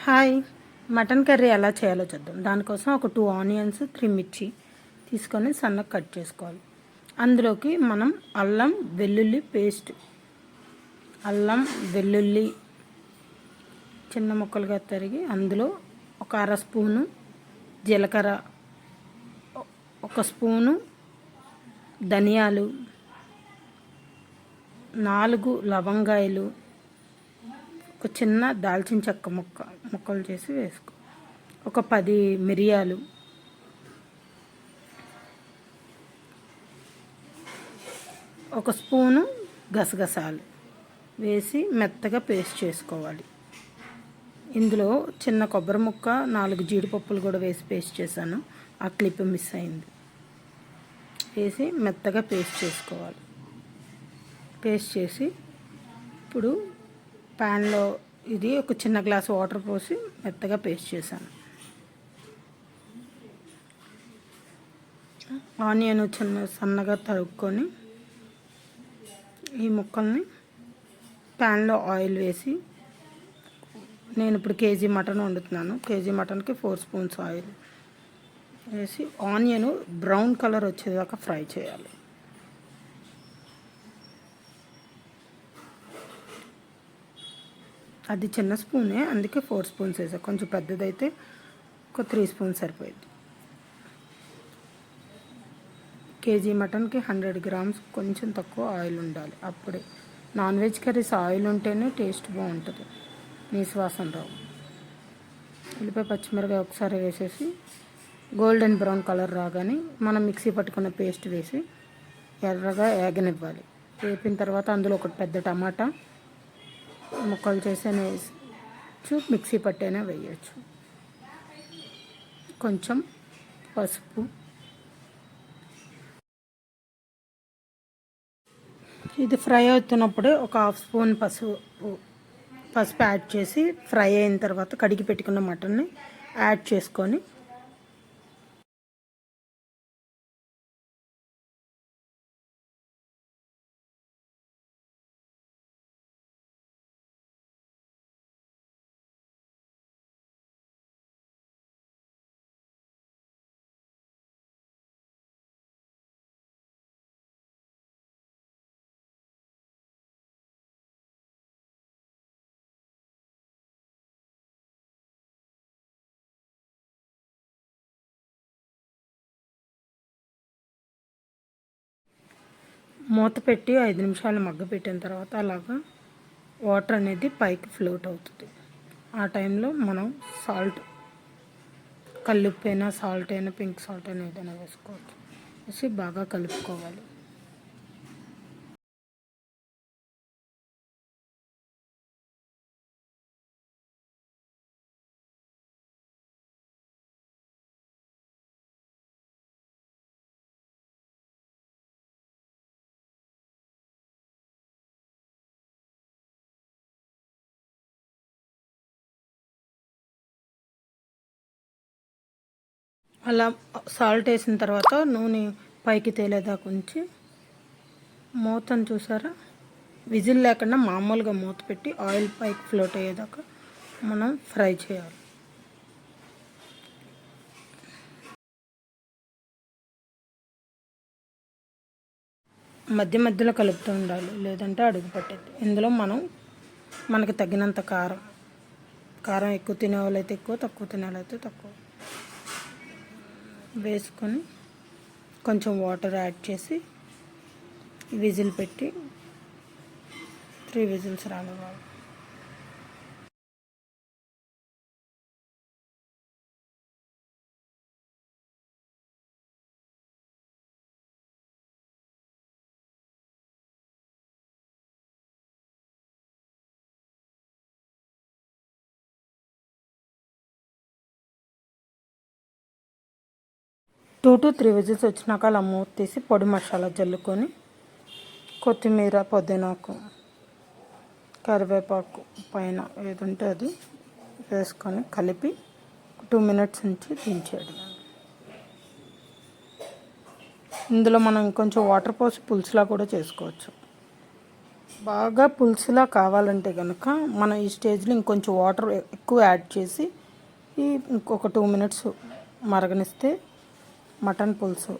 Hi, mutton curry ఎలా చేయాలో చూద్దాం. దానికోసం ఒక 2 ఆనియన్స్, 3 మిర్చి తీసుకొని సన్నగా కట్ చేసుకోవాలి. అందులోకి మనం అల్లం వెల్లుల్లి పేస్ట్, అల్లం వెల్లుల్లి చిన్న ముక్కలుగా తరిగి అందులో ఒక అర స్పూను జీలకర్ర, ఒక స్పూను ధనియాలు, 4 లవంగాయలు, ఒక చిన్న దాల్చిన చెక్క ముక్కలు చేసి వేసుకో, ఒక 10 మిరియాలు, ఒక స్పూను గసగసాలు వేసి మెత్తగా పేస్ట్ చేసుకోవాలి. ఇందులో చిన్న కొబ్బరి ముక్క, 4 జీడిపప్పులు కూడా వేసి పేస్ట్ చేశాను. ఆ క్లిప్ మిస్ అయింది. వేసి మెత్తగా పేస్ట్ చేసుకోవాలి. పేస్ట్ చేసి ఇప్పుడు ప్యాన్లో ఇది ఒక చిన్న గ్లాస్ వాటర్ పోసి మెత్తగా పేస్ట్ చేశాను. ఆనియన్ సన్నగా తరుక్కొని ఈ ముక్కల్ని ప్యాన్లో ఆయిల్ వేసి, నేను ఇప్పుడు కేజీ మటన్ వండుతున్నాను. కేజీ మటన్కి 4 స్పూన్స్ ఆయిల్ వేసి ఆనియన్ బ్రౌన్ కలర్ వచ్చేదాకా ఫ్రై చేయాలి. అది చిన్న స్పూనే, అందుకే 4 స్పూన్స్ వేసాను. కొంచెం పెద్దదైతే ఒక 3 స్పూన్స్ సరిపోయింది. కేజీ మటన్కి 100 గ్రామ్స్ కొంచెం తక్కువ ఆయిల్ ఉండాలి. అప్పుడే నాన్ వెజ్ కర్రీస్ ఆయిల్ ఉంటేనే టేస్ట్ బాగుంటుంది, నీసు వాసన రావు. ఉల్లిపాయ పచ్చిమిరపకాయ ఒకసారి వేసేసి గోల్డెన్ బ్రౌన్ కలర్ రాగానే మనం మిక్సీ పట్టుకున్న పేస్ట్ వేసి ఎర్రగా వేగనివ్వాలి. వేపిన తర్వాత అందులో ఒక పెద్ద టమాటా ముక్కలు చేసైనా వేసి మిక్సీ పట్టైనా వేయచ్చు. కొంచెం పసుపు, ఇది ఫ్రై అవుతున్నప్పుడే ఒక 1/2 స్పూన్ పసుపు యాడ్ చేసి ఫ్రై అయిన తర్వాత కడిగి పెట్టుకున్న మటన్ని యాడ్ చేసుకొని మూత పెట్టి 5 నిమిషాలు మగ్గపెట్టిన తర్వాత అలాగా వాటర్ అనేది పైకి ఫ్లోట్ అవుతుంది. ఆ టైంలో మనం సాల్ట్, కల్లుప్పు అయినా, సాల్ట్ అయినా, పింక్ సాల్ట్ అయినా ఏదైనా వేసుకోవచ్చు. వేసి బాగా కలుపుకోవాలి. అలా సాల్ట్ వేసిన తర్వాత నూనె పైకి తేలేదాకా ఉంచి మూతను చూసారా, విజిల్ లేకుండా మామూలుగా మూత పెట్టి ఆయిల్ పైకి ఫ్లోట్ అయ్యేదాకా మనం ఫ్రై చేయాలి. మధ్య మధ్యలో కలుపుతూ ఉండాలి, లేదంటే అడుగు పట్టేది. ఇందులో మనకి తగినంత కారం ఎక్కువ తినే వాళ్ళైతే ఎక్కువ, తక్కువ తినే వాళ్ళైతే తక్కువ వేసుకొని కొంచెం వాటర్ యాడ్ చేసి విజిల్ పెట్టి 3 విజిల్స్ రానివ్వాలి. టూ టు 3 విజిల్స్ వచ్చినాక అలా మూత తీసి పొడి మసాలా జల్లుకొని కొత్తిమీర, పుదీనాకు, కరివేపాకు పైన ఏది ఉంటే అది వేసుకొని కలిపి 2 మినిట్స్ ఉంచి దించేయడం. ఇందులో మనం కొంచెం వాటర్ పోసి పులుసులా కూడా చేసుకోవచ్చు. బాగా పులుసులా కావాలంటే కనుక మనం ఈ స్టేజ్లో ఇంకొంచెం వాటర్ ఎక్కువ యాడ్ చేసి ఇంకొక 2 మినిట్స్ మరగనిస్తే మటన్ పులుసు